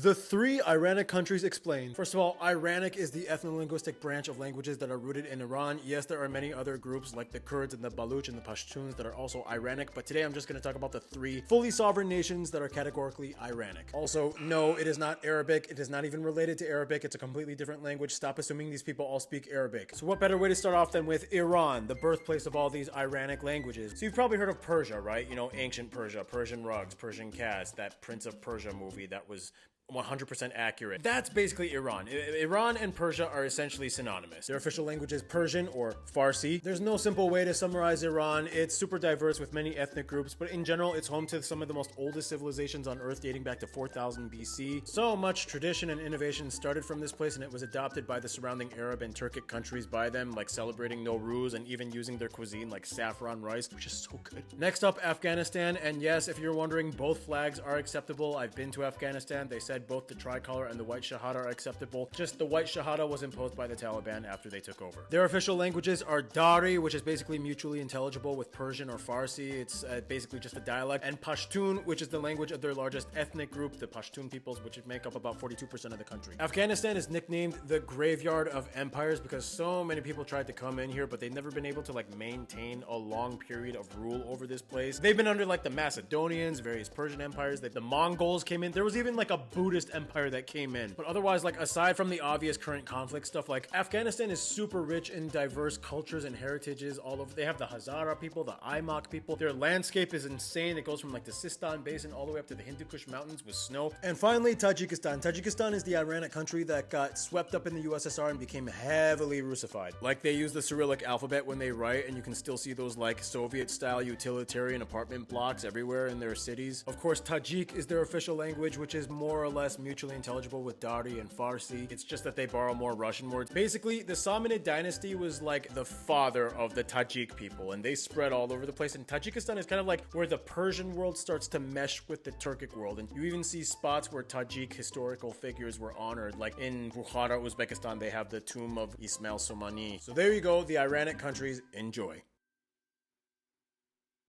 The three Iranic countries explained. First of all, Iranic is the ethno-linguistic branch of languages that are rooted in Iran. Yes, there are many other groups like the Kurds and the Baluch and the Pashtuns that are also Iranic, but today I'm just going to talk about the three fully sovereign nations that are categorically Iranic. Also, no, it is not Arabic. It is not even related to Arabic. It's a completely different language. Stop assuming these people all speak Arabic. So what better way to start off than with Iran, the birthplace of all these Iranic languages? So you've probably heard of Persia, right? You know, ancient Persia, Persian rugs, Persian cats, that Prince of Persia movie that was 100% accurate. That's basically Iran. Iran and Persia are essentially synonymous. Their official language is Persian or Farsi. There's no simple way to summarize Iran. It's super diverse with many ethnic groups, but in general, it's home to some of the most oldest civilizations on Earth dating back to 4000 BC. So much tradition and innovation started from this place, and it was adopted by the surrounding Arab and Turkic countries by them, like celebrating Nowruz and even using their cuisine like saffron rice, which is so good. Next up, Afghanistan. And yes, if you're wondering, both flags are acceptable. I've been to Afghanistan. They said both the tricolor and the white shahada are acceptable. Just the white shahada was imposed by the Taliban after they took over. Their official languages are Dari, which is basically mutually intelligible with Persian or Farsi. It's basically just a dialect. And Pashtun, which is the language of their largest ethnic group, the Pashtun peoples, which make up about 42% of the country. Afghanistan is nicknamed the graveyard of empires because so many people tried to come in here, but they've never been able to like maintain a long period of rule over this place. They've been under like the Macedonians, various Persian empires, the Mongols came in. There was even like a Buddhist empire that came in. But otherwise, like aside from the obvious current conflict stuff, like Afghanistan is super rich in diverse cultures and heritages all over. They have the Hazara people, the Aimaq people. Their landscape is insane. It goes from like the Sistan Basin all the way up to the Hindu Kush Mountains with snow. And finally, Tajikistan. Tajikistan is the Iranic country that got swept up in the USSR and became heavily Russified. Like they use the Cyrillic alphabet when they write, and you can still see those like Soviet-style utilitarian apartment blocks everywhere in their cities. Of course, Tajik is their official language, which is more or less mutually intelligible with Dari and Farsi. It's just that they borrow more Russian words. Basically, the Samanid dynasty was like the father of the Tajik people, and they spread all over the place. And Tajikistan is kind of like where the Persian world starts to mesh with the Turkic world. And you even see spots where Tajik historical figures were honored. Like in Bukhara, Uzbekistan, they have the tomb of Ismail Somani. So there you go, the Iranic countries. Enjoy.